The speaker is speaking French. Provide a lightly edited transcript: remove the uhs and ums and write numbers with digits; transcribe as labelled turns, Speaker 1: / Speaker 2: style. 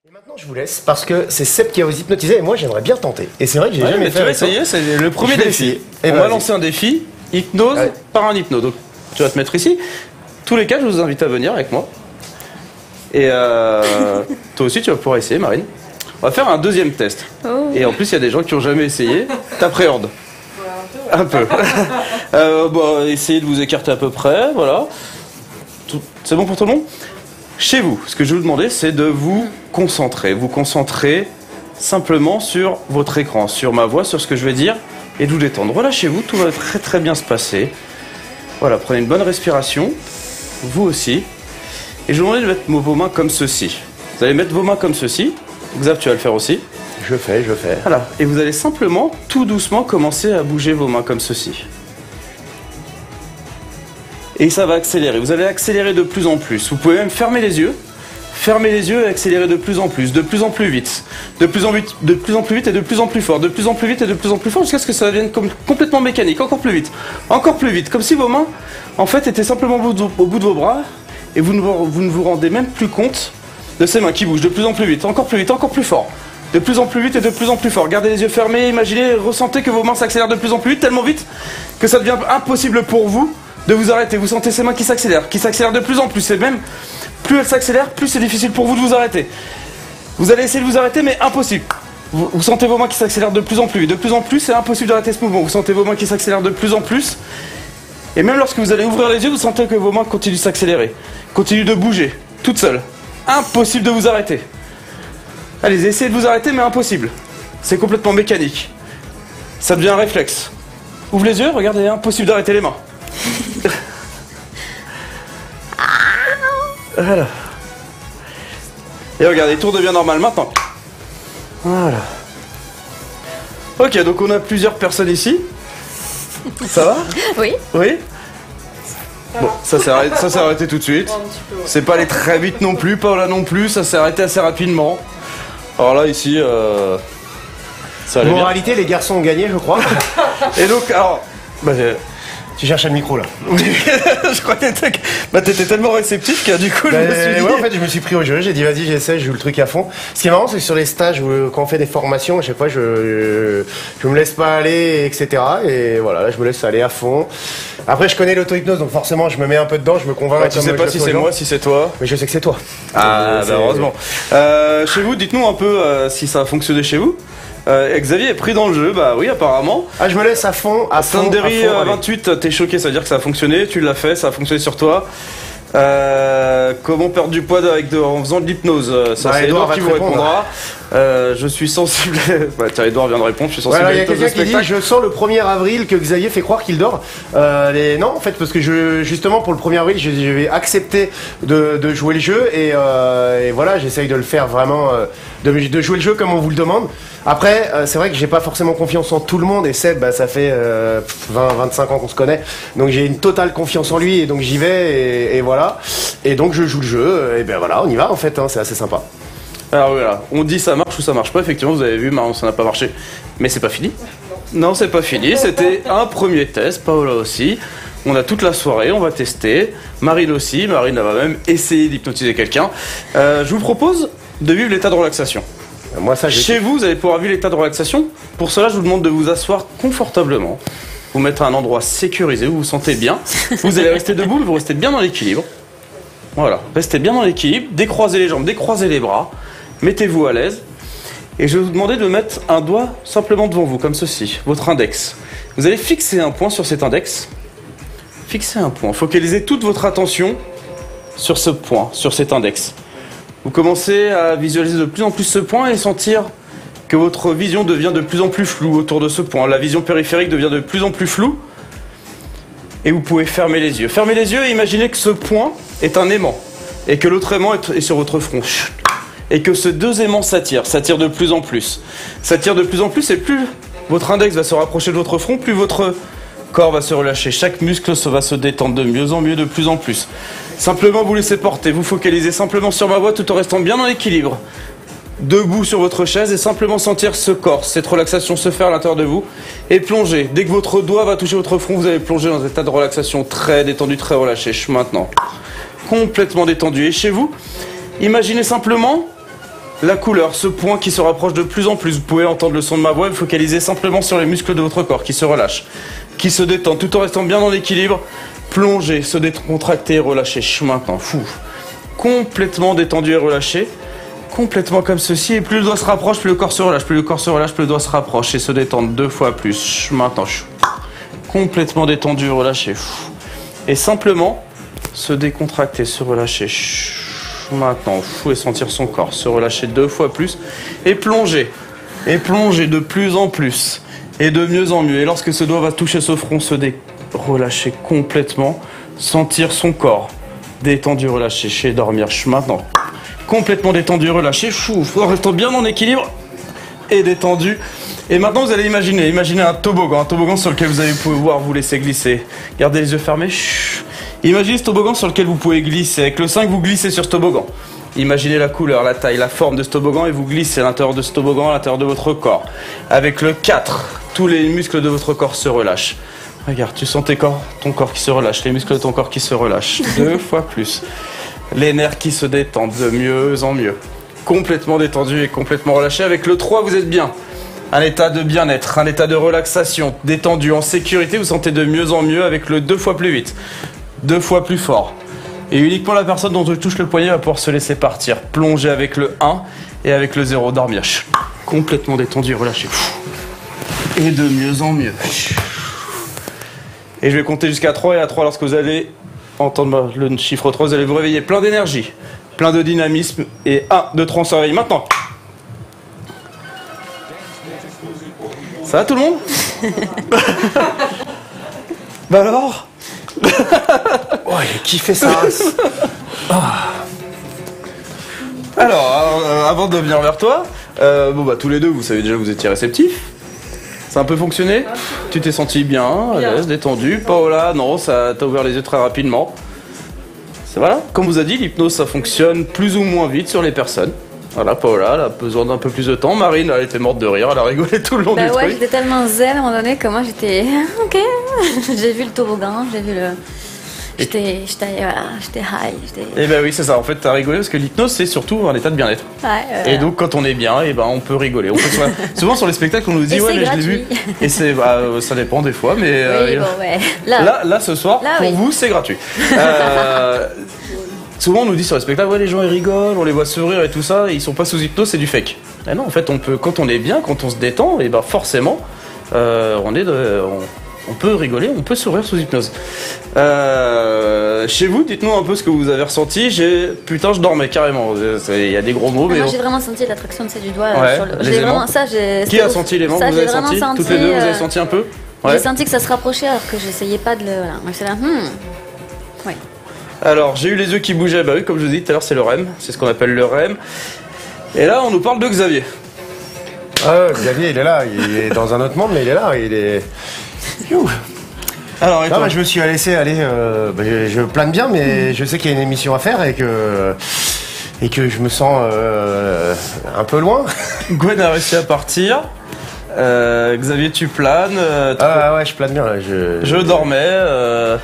Speaker 1: Et maintenant je vous laisse parce que c'est Seb qui va vous hypnotiser et moi j'aimerais bien tenter. Et c'est vrai que j'ai jamais fait.
Speaker 2: Ça y est, c'est le premier défi. On va lancer un défi, hypnose par un hypno. Donc tu vas te mettre ici. Tous les cas, je vous invite à venir avec moi. Et toi aussi tu vas pouvoir essayer, Marine. On va faire un deuxième test. Oh. Et en plus il y a des gens qui n'ont jamais essayé. T'appréhendes? Un peu. Essayez de vous écarter à peu près, voilà. C'est bon pour tout le monde? Chez vous, ce que je vais vous demander, c'est de vous concentrer. Vous concentrer simplement sur votre écran, sur ma voix, sur ce que je vais dire, et de vous détendre. Relâchez-vous, tout va très très bien se passer. Voilà, prenez une bonne respiration, vous aussi. Et je vous demande de mettre vos mains comme ceci. Vous allez mettre vos mains comme ceci. Xav, tu vas le faire aussi.
Speaker 1: Je fais.
Speaker 2: Voilà, et vous allez simplement, tout doucement, commencer à bouger vos mains comme ceci. Et ça va accélérer, vous allez accélérer de plus en plus. Vous pouvez même fermer les yeux et accélérer de plus en plus vite, de plus en plus vite et de plus en plus fort, de plus en plus vite et de plus en plus fort jusqu'à ce que ça devienne complètement mécanique, encore plus vite, comme si vos mains, en fait, étaient simplement au bout de vos bras et vous ne vous rendez même plus compte de ces mains qui bougent de plus en plus vite, encore plus fort, de plus en plus vite et de plus en plus fort. Gardez les yeux fermés, imaginez, ressentez que vos mains s'accélèrent de plus en plus vite, tellement vite que ça devient impossible pour vous de vous arrêter. Vous sentez ces mains qui s'accélèrent de plus en plus. Et même, plus elles s'accélèrent, plus c'est difficile pour vous de vous arrêter. Vous allez essayer de vous arrêter, mais impossible. Vous sentez vos mains qui s'accélèrent de plus en plus. De plus en plus, c'est impossible d'arrêter ce mouvement. Vous sentez vos mains qui s'accélèrent de plus en plus. Et même lorsque vous allez ouvrir les yeux, vous sentez que vos mains continuent de s'accélérer. Continuent de bouger, toutes seules. Impossible de vous arrêter. Allez, essayez de vous arrêter, mais impossible. C'est complètement mécanique. Ça devient un réflexe. Ouvre les yeux, regardez, impossible d'arrêter les mains. Voilà. Et regardez, tout redevient normal maintenant. Voilà. Ok, donc on a plusieurs personnes ici. Ça va?
Speaker 3: Oui.
Speaker 2: Oui. Bon, ça s'est arrêté tout de suite. C'est pas allé très vite non plus, Paola non plus, ça s'est arrêté assez rapidement. Alors là, ici, ça allait bien.
Speaker 1: Moralité, les garçons ont gagné, je crois.
Speaker 2: Et donc, alors...
Speaker 1: Tu cherches un micro là.
Speaker 2: Je croyais que t'étais tellement réceptif que du coup je me suis dit...
Speaker 1: Ouais, en fait je me suis pris au jeu, j'ai dit vas-y j'essaie, je joue le truc à fond. Ce qui est marrant c'est que sur les stages quand on fait des formations, à chaque fois je me laisse pas aller, etc. Et voilà, là je me laisse aller à fond. Après je connais l'auto-hypnose donc forcément je me mets un peu dedans, je me convainc.
Speaker 2: Ouais, tu sais pas si c'est moi, si c'est toi.
Speaker 1: Mais je sais que c'est toi.
Speaker 2: Ah bah heureusement. Chez vous, dites-nous un peu si ça a fonctionné chez vous. Xavier est pris dans le jeu, bah oui apparemment.
Speaker 1: Ah je me laisse à fond.
Speaker 2: Sandery 28, t'es choqué, ça veut dire que ça a fonctionné, tu l'as fait, ça a fonctionné sur toi. Comment perdre du poids en faisant de l'hypnose, ça c'est Edouard qui vous répondra. Je suis sensible. Tiens, Edouard vient de répondre, je suis sensible.
Speaker 1: Il y a quelqu'un qui dit je sens le 1er avril que Xavier fait croire qu'il dort. Non, en fait, parce que justement pour le 1er avril, je vais accepter de jouer le jeu et voilà, j'essaye de le faire vraiment, de jouer le jeu comme on vous le demande. Après, c'est vrai que j'ai pas forcément confiance en tout le monde et Seb, ça fait 20-25 ans qu'on se connaît, donc j'ai une totale confiance en lui et donc j'y vais et voilà. Et donc je joue le jeu et ben voilà, on y va en fait, c'est assez sympa.
Speaker 2: Alors voilà, on dit ça marche ou ça marche pas, effectivement vous avez vu, Marion ça n'a pas marché, mais c'est pas fini. Non, c'est pas fini, c'était un premier test, Paola aussi. On a toute la soirée, on va tester. Marine aussi, Marine elle va même essayer d'hypnotiser quelqu'un. Je vous propose de vivre l'état de relaxation.
Speaker 1: Moi, ça,
Speaker 2: chez vous, vous allez pouvoir vivre l'état de relaxation. Pour cela, je vous demande de vous asseoir confortablement, vous mettre à un endroit sécurisé où vous vous sentez bien. Vous allez rester debout, vous restez bien dans l'équilibre. Voilà, restez bien dans l'équilibre, décroisez les jambes, décroisez les bras, mettez-vous à l'aise. Et je vais vous demander de mettre un doigt simplement devant vous, comme ceci, votre index. Vous allez fixer un point sur cet index. Fixez un point, focalisez toute votre attention sur ce point, sur cet index. Vous commencez à visualiser de plus en plus ce point et sentir que votre vision devient de plus en plus floue autour de ce point. La vision périphérique devient de plus en plus floue. Et vous pouvez fermer les yeux. Fermez les yeux et imaginez que ce point est un aimant. Et que l'autre aimant est sur votre front. Et que ces deux aimants s'attirent de plus en plus. S'attirent de plus en plus et plus votre index va se rapprocher de votre front, plus votre corps va se relâcher. Chaque muscle va se détendre de mieux en mieux, de plus en plus. Simplement vous laissez porter, vous focalisez simplement sur ma voix tout en restant bien dans l'équilibre. Debout sur votre chaise et simplement sentir ce corps, cette relaxation se faire à l'intérieur de vous. Et plongez. Dès que votre doigt va toucher votre front, vous allez plonger dans un état de relaxation très détendu, très relâché. Maintenant, complètement détendu. Et chez vous, imaginez simplement La couleur, ce point qui se rapproche de plus en plus. Vous pouvez entendre le son de ma voix et vous focalisez simplement sur les muscles de votre corps qui se relâchent, qui se détendent tout en restant bien dans l'équilibre. Plongez, se décontracter et relâcher. Maintenant, complètement détendu et relâché. Complètement comme ceci. Et plus le doigt se rapproche, plus le corps se relâche. Plus le corps se relâche, plus le doigt se rapproche. Et se détendre 2 fois plus. Maintenant, complètement détendu et relâché. Et simplement, se décontracter, se relâcher. Maintenant, et sentir son corps se relâcher 2 fois plus. Et plonger de plus en plus. Et de mieux en mieux. Et lorsque ce doigt va toucher ce front, relâcher complètement. Sentir son corps détendu, relâché. Dormir. Maintenant, complètement détendu, relâché. En restant bien en équilibre. Et détendu. Et maintenant, vous allez imaginer un toboggan sur lequel vous allez pouvoir vous laisser glisser. Gardez les yeux fermés. Imaginez ce toboggan sur lequel vous pouvez glisser. Avec le 5, vous glissez sur ce toboggan. Imaginez la couleur, la taille, la forme de ce toboggan et vous glissez à l'intérieur de ce toboggan, à l'intérieur de votre corps. Avec le 4, tous les muscles de votre corps se relâchent. Regarde, tu sens ton corps qui se relâche, les muscles de ton corps qui se relâchent. 2 fois plus. Les nerfs qui se détendent de mieux en mieux. Complètement détendu et complètement relâché. Avec le 3, vous êtes bien. Un état de bien-être, un état de relaxation, détendu, en sécurité. Vous sentez de mieux en mieux avec le 2 fois plus vite. 2 fois plus fort. Et uniquement la personne dont je touche le poignet va pouvoir se laisser partir. Plonger avec le 1 et avec le 0. Dormir. Complètement détendu, relâché. Et de mieux en mieux. Et je vais compter jusqu'à 3. Et à 3, lorsque vous allez entendre le chiffre 3, vous allez vous réveiller plein d'énergie, plein de dynamisme. Et 1, 2, 3, on se réveille maintenant. Ça va tout le monde? Bah alors?
Speaker 1: Oh, il a kiffé ça.
Speaker 2: Alors, avant de venir vers toi, tous les deux, vous savez déjà que vous étiez réceptifs. Ça a un peu fonctionné? Tu t'es senti bien, à l'aise, détendu. Paola, non, ça t'a ouvert les yeux très rapidement. C'est voilà. Comme vous a dit, l'hypnose, ça fonctionne plus ou moins vite sur les personnes. Voilà, Paola, elle a besoin d'un peu plus de temps. Marine, elle était morte de rire, elle a rigolé tout le long du truc.
Speaker 3: J'étais tellement zen à un moment donné que moi j'étais ok. J'ai vu le toboggan, j'ai vu le. J'étais high.
Speaker 2: Et ben oui, c'est ça. En fait, t'as rigolé parce que l'hypnose, c'est surtout un état de bien-être. Et donc, quand on est bien, et on peut rigoler. Souvent sur les spectacles, on nous dit mais je l'ai vu. Et c'est, ça dépend des fois, mais là, ce soir, pour vous, c'est gratuit. Souvent, on nous dit sur les spectacles, les gens ils rigolent, on les voit sourire et tout ça, et ils sont pas sous hypnose, c'est du fake. Et non, en fait, quand on est bien, quand on se détend, et forcément, on peut rigoler, on peut sourire sous hypnose. Chez vous, dites-nous un peu ce que vous avez ressenti. Putain, je dormais carrément. Il y a des gros mots, mais
Speaker 3: moi j'ai vraiment senti l'attraction du doigt sur le.
Speaker 2: Les aimants. Qui a senti les aimants? Vous avez senti toutes les deux, vous avez senti un peu?
Speaker 3: J'ai senti que ça se rapprochait alors que j'essayais pas de le. Voilà. Moi c'est là. Ouais.
Speaker 2: Alors, j'ai eu les yeux qui bougeaient. Bah oui, comme je vous dis tout à l'heure, c'est le REM. C'est ce qu'on appelle le REM. Et là, on nous parle de Xavier.
Speaker 1: Ah, Xavier, il est là. Il est dans un autre monde, mais il est là. Il est. Alors, je me suis laissé aller. Je plane bien, mais je sais qu'il y a une émission à faire et que je me sens un peu loin.
Speaker 2: Gwen a réussi à partir. Xavier, tu planes.
Speaker 1: Ouais, je plane bien là.
Speaker 2: Je dormais.